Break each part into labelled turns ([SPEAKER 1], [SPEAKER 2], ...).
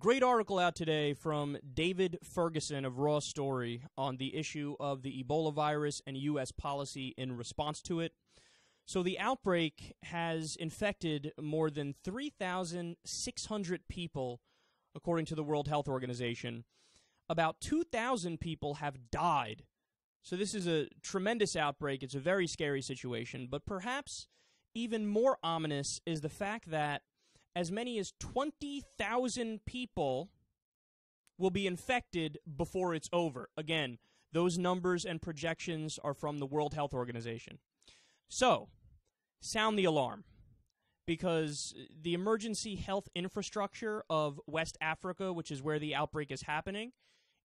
[SPEAKER 1] Great article out today from David Ferguson of Raw Story on the issue of the Ebola virus and U.S. policy in response to it. So the outbreak has infected more than 3,600 people, according to the World Health Organization. About 2,000 people have died. So this is a tremendous outbreak. It's a very scary situation. But perhaps even more ominous is the fact that as many as 20,000 people will be infected before it's over. Again, those numbers and projections are from the World Health Organization. So, sound the alarm, because the emergency health infrastructure of West Africa, which is where the outbreak is happening,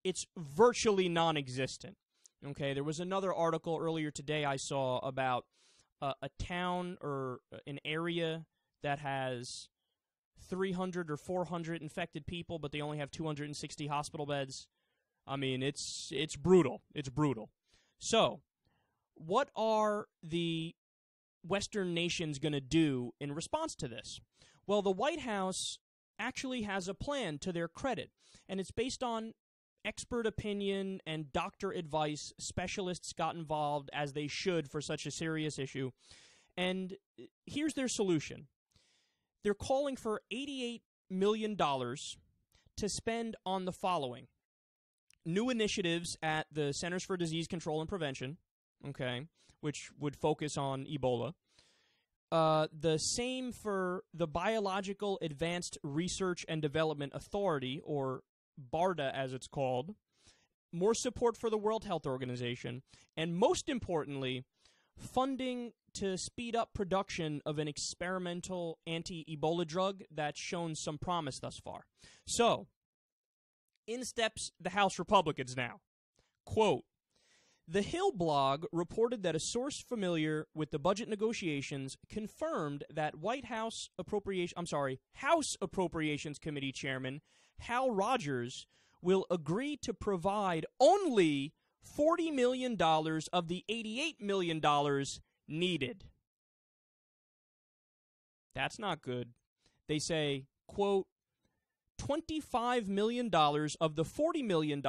[SPEAKER 1] it's virtually non-existent. Okay, there was another article earlier today I saw about a town or an area that has 300 or 400 infected people, but they only have 260 hospital beds. I mean, it's brutal. It's brutal. So, what are the Western nations going to do in response to this? Well, the White House actually has a plan, to their credit, and it's based on expert opinion and doctor advice. Specialists got involved, as they should for such a serious issue. And here's their solution. They're calling for $88 million to spend on the following: new initiatives at the Centers for Disease Control and Prevention, okay, which would focus on Ebola. The same for the Biological Advanced Research and Development Authority, or BARDA as it's called. More support for the World Health Organization. And most importantly, funding to speed up production of an experimental anti-Ebola drug that's shown some promise thus far. So, in steps the House Republicans now. Quote, "The Hill blog reported that a source familiar with the budget negotiations confirmed that House Appropriations Committee Chairman Hal Rogers will agree to provide only $40 million of the $88 million needed." That's not good. They say, quote, $25 million of the $40 million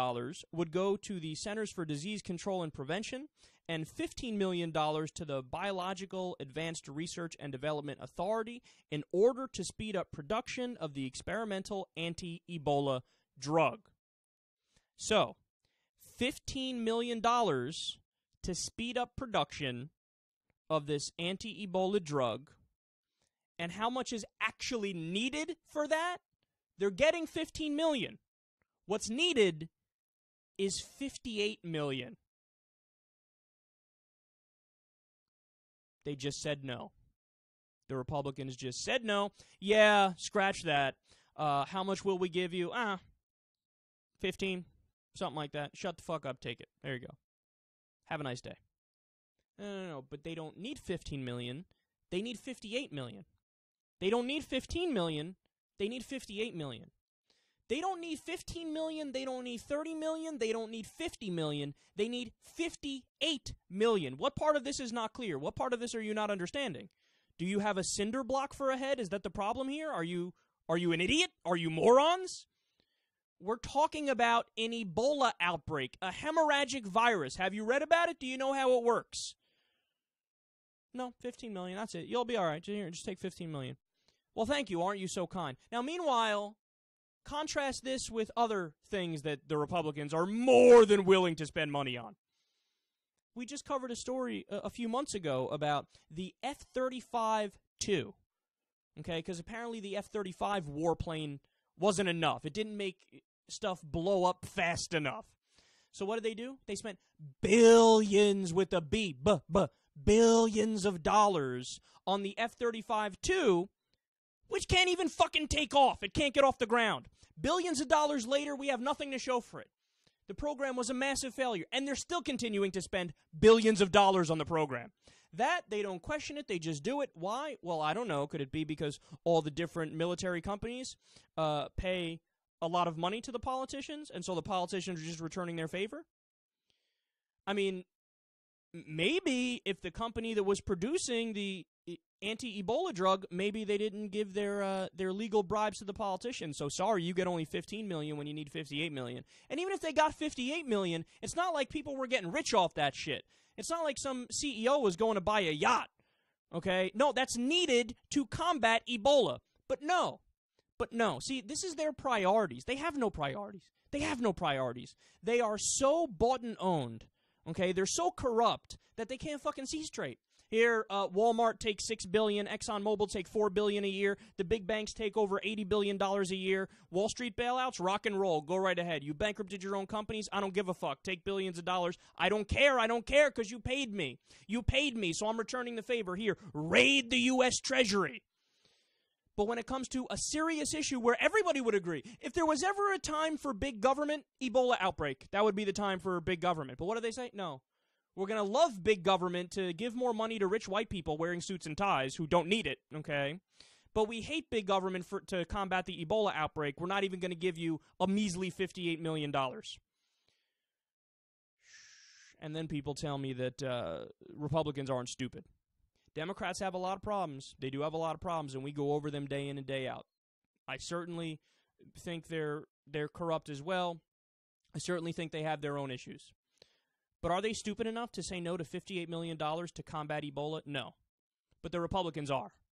[SPEAKER 1] would go to the Centers for Disease Control and Prevention, and $15 million to the Biological Advanced Research and Development Authority in order to speed up production of the experimental anti-Ebola drug. So, $15 million to speed up production of this anti-Ebola drug. And how much is actually needed for that? They're getting $15 million. What's needed is $58 million. They just said no. The Republicans just said no. Yeah, scratch that. How much will we give you? 15, something like that. Shut the fuck up, take it. There you go. Have a nice day. No, but they don't need $15 million. They need $58 million. They don't need $15 million. They need $58 million. They don't need $15 million. They don't need $30 million. They don't need $50 million. They need $58 million. What part of this is not clear? What part of this are you not understanding? Do you have a cinder block for a head? Is that the problem here? Are you an idiot? Are you morons? We're talking about an Ebola outbreak, a hemorrhagic virus. Have you read about it? Do you know how it works? No, $15 million. That's it. You'll be all right. Just take $15 million. Well, thank you. Aren't you so kind? Now, meanwhile, contrast this with other things that the Republicans are more than willing to spend money on. We just covered a story a few months ago about the F-35-2, okay, because apparently the F-35 warplane wasn't enough. It didn't make stuff blow up fast enough. So what did they do? They spent billions with a B, billions of dollars on the F-35-2, which can't even fucking take off. It can't get off the ground. Billions of dollars later, we have nothing to show for it. The program was a massive failure, and they're still continuing to spend billions of dollars on the program. That, they don't question it, they just do it. Why? Well, I don't know. Could it be because all the different military companies pay a lot of money to the politicians, and so the politicians are just returning their favor? I mean, maybe if the company that was producing the anti-Ebola drug, maybe they didn't give their legal bribes to the politicians. So sorry, you get only 15 million when you need 58 million. And even if they got 58 million, it's not like people were getting rich off that shit. It's not like some CEO was going to buy a yacht. Okay? No, that's needed to combat Ebola. But no. See, this is their priorities. They have no priorities. They are so bought and owned. Okay? They're so corrupt that they can't fucking see straight. Here, Walmart takes $6 billion, ExxonMobil take $4 billion a year, the big banks take over $80 billion a year. Wall Street bailouts, rock and roll, go right ahead. You bankrupted your own companies, I don't give a fuck. Take billions of dollars. I don't care because you paid me. So I'm returning the favor. Here, raid the U.S. Treasury. But when it comes to a serious issue where everybody would agree, if there was ever a time for big government, Ebola outbreak, that would be the time for big government. But what do they say? No. We're going to love big government to give more money to rich white people wearing suits and ties who don't need it, okay? But we hate big government to combat the Ebola outbreak. We're not even going to give you a measly $58 million. And then people tell me that Republicans aren't stupid. Democrats have a lot of problems. They do have a lot of problems, and we go over them day in and day out. I certainly think they're corrupt as well. I certainly think they have their own issues. But are they stupid enough to say no to $58 million to combat Ebola? No. But the Republicans are.